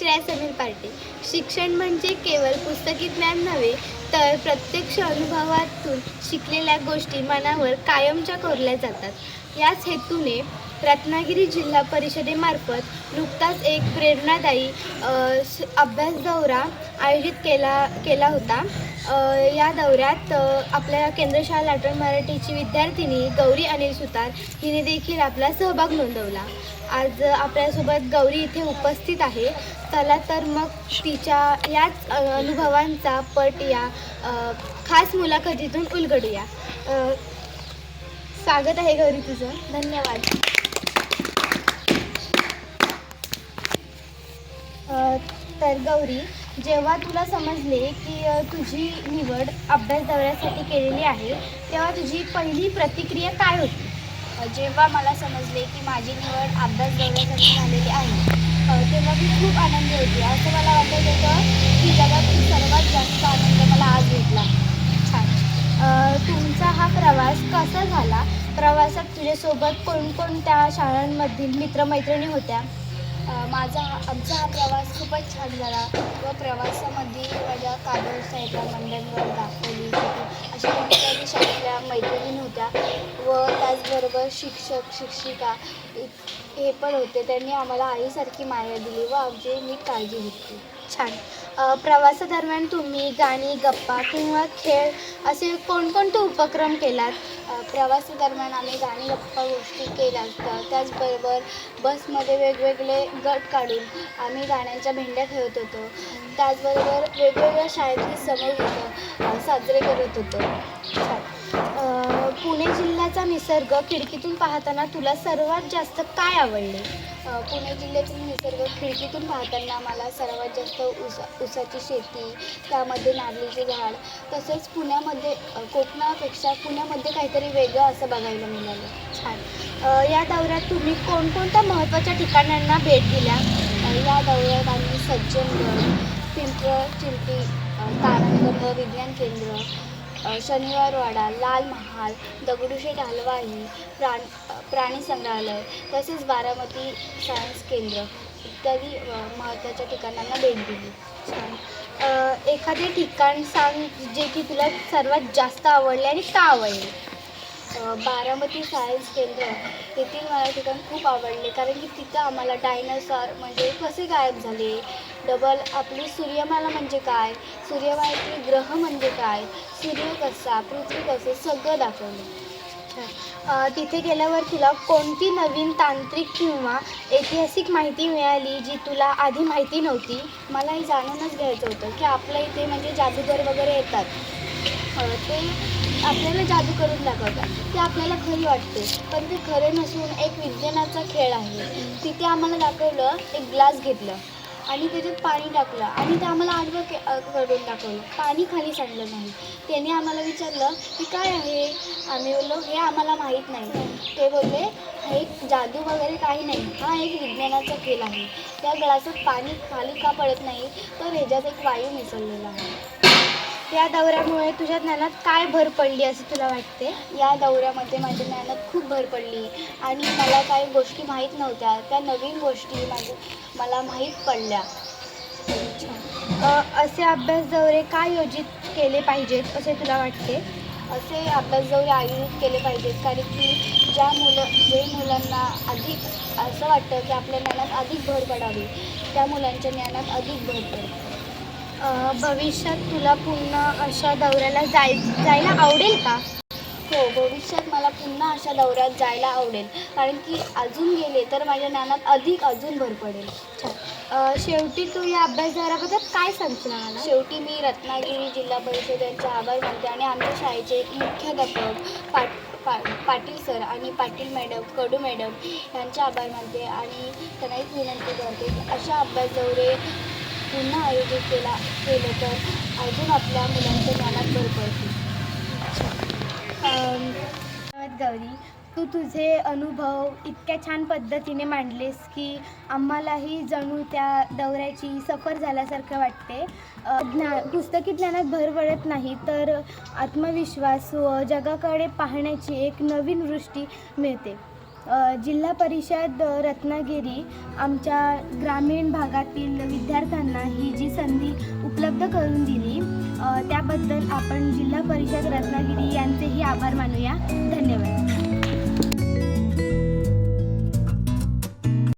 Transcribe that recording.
त्र्यासमीर party. शिक्षण म्हणजे केवळ पुस्तकी ज्ञान नव्हे, तर प्रत्यक्ष अनुभवातून शिकलेल्या गोष्टी मनावर कायमच्या कोरल्या जातात. याच हेतूने रत्नागिरी जिल्हा परिषदेमार्फत नुकताच एक प्रेरणादायी अभ्यास दौरा आयोजित केला होता. या दौऱ्यात आपल्या केंद्रशाळा लाटण मराठीची विद्यार्थिनी गौरी अनिल सुतार हिने देखील आपला सहभाग नोंदवला. आज आपल्यासोबत गौरी इथे उपस्थित आहे. चला तर मग तिच्या याच अनुभवांचा पट या खास मुलाखतीतून उलगडूया. स्वागत आहे गौरी तुझं. धन्यवाद. तर गौरी, जेव्हा तुला समजले की तुझी निवड अभ्यास दौऱ्यासाठी केलेली आहे, तेव्हा तुझी पहिली प्रतिक्रिया काय होती? जेव्हा मला समजले की माझी निवड अभ्यास दौऱ्यासाठी झालेली आहे, तेव्हा मी खूप आनंदी होते. असं मला वाटत होतं की जगातील सर्वात जास्त आनंद मला आज भेटला. छान. तुमचा हा प्रवास कसा झाला? प्रवासात तुझ्यासोबत कोणकोणत्या शाळांमधील मित्रमैत्रिणी होत्या? आमचा हा प्रवास खूपच छान झाला व प्रवासामध्ये माझ्या कादर साहेबला मंडणगड दाखवली अशा कितीतरी शाळेतल्या मैत्रिणी होत्या व त्याचबरोबर शिक्षक शिक्षिका हे पण होते. त्यांनी आम्हाला आईसारखी माया दिली व आमची नीट काळजी घेतली. छान. प्रवासादरम्यान तुम्ही गाणी, गप्पा किंवा खेळ असे कोणकोणते उपक्रम केलात? प्रवासादरम्यान आम्ही गाणी गप्पा गोष्टी केल्या असतात. त्याचबरोबर बसमध्ये वेगवेगळे गट काढून आम्ही गाण्यांच्या भेंड्या खेळत होतो. त्याचबरोबर वेगवेगळ्या शाळेतली समूह साजरे करत होतो. पुणे जिल्ह्याचा निसर्ग खिडकीतून पाहताना तुला सर्वात जास्त काय आवडले? पुणे जिल्ह्यातील निसर्ग खिडकीतून पाहताना मला सर्वात जास्त ऊसाची शेती, त्यामध्ये नारळीचे झाड, तसेच पुण्यामध्ये कोकणापेक्षा पुण्यामध्ये काहीतरी वेगळं असं बघायला मिळालं. छान. या दौऱ्यात तुम्ही कोणकोणत्या महत्त्वाच्या ठिकाणांना भेट दिल्या? या दौऱ्यात आम्ही सज्जनगड, पिंपळ-चिंचवड, तारणगंग विज्ञान केंद्र, शनिवारवाडा, लाल महाल, दगडूशेठ हलवाई, प्राणी संग्रहालय, तसेच बारामती सायन्स केंद्र इत्यादी महत्त्वाच्या ठिकाणांना भेट दिली. छान. एखादे ठिकाण सांग जे की तुला सर्वात जास्त आवडले आणि का आवडले? बारामती सायन्स केंद्र येथील मला ठिकाण खूप आवडले, कारण की तिथं आम्हाला डायनासॉर म्हणजे कसे गायब झाले, डबल आपली सूर्यमाला म्हणजे काय, सूर्यमालेतील ग्रह म्हणजे काय, सूर्य कसा, पृथ्वी कसे, सगळं दाखवलं. तिथे गेल्यावर तुला कोणती नवीन तांत्रिक किंवा ऐतिहासिक माहिती मिळाली जी तुला आधी माहिती नव्हती? मला हे जाणूनच घ्यायचं होतं की आपल्या इथे म्हणजे जादूगर वगैरे येतात, ते आपल्याला जादू करून दाखवतात. ते आपल्याला खरी वाटते, पण ते खरे नसून एक विज्ञानाचा खेळ आहे. तिथे आम्हाला दाखवलं, एक ग्लास घेतलं आणि त्याच्यात पाणी टाकलं आणि ते आम्हाला आडवं करून दाखवलं. पाणी खाली सांडलं नाही. त्याने आम्हाला विचारलं की काय आहे? आम्ही बोललो हे आम्हाला माहीत नाही. ते बोलले हे जादू वगैरे काही नाही, हा एक विज्ञानाचा खेळ आहे. त्या ग्लासात पाणी खाली का पडत नाही, तर ह्याच्यात एक वायू मिसळलेला आहे. या दौऱ्यामुळे तुझ्या ज्ञानात काय भर पडली असं तुला वाटते? या दौऱ्यामध्ये माझ्या ज्ञानात खूप भर पडली आणि मला काही गोष्टी माहीत नव्हत्या, त्या नवीन गोष्टी मला माहीत पडल्या. असे अभ्यास दौरे का आयोजित केले पाहिजेत असे तुला वाटते? असे अभ्यास दौरे आयोजित केले पाहिजेत, कारण की जे मुलांना अधिक असं वाटतं की आपल्या ज्ञानात अधिक भर पडावी, त्या मुलांच्या ज्ञानात अधिक भर पडते. भविष्यात तुला पुन्हा अशा दौऱ्याला जायला आवडेल का? हो, भविष्यात मला पुन्हा अशा दौऱ्यात जायला आवडेल, कारण की अजून गेले तर माझ्या ज्ञानात अजून भर पडेल. शेवटी तू या अभ्यास दौऱ्याबद्दल काय सांगशील मला? शेवटी मी रत्नागिरी जिल्हा परिषद यांचे आभार मानते आणि आमच्या शाळेचे मुख्याध्यापक पाटील सर आणि पाटील मॅडम, कडू मॅडम यांचे आभार मानते आणि त्यांना एक विनंती करते की अशा अभ्यास दौरे पुन्हा आयोजित केलं तर अजून आपल्या मुलांच्या ज्ञानात भर पडते. गौरी, तू तुझे अनुभव इतक्या छान पद्धतीने मांडलेस की आम्हालाही जणू त्या दौऱ्याची सफर झाल्यासारखं वाटते. पुस्तकी ज्ञानात भर पडत नाही, तर आत्मविश्वास व जगाकडे पाहण्याची एक नवीन दृष्टी मिळते. जिल्हा परिषद रत्नागिरी आमच्या ग्रामीण भागातील विद्यार्थ्यांना ही जी संधी उपलब्ध करून दिली त्याबद्दल आपण जिल्हा परिषद रत्नागिरी यांचेही आभार मानूया. धन्यवाद.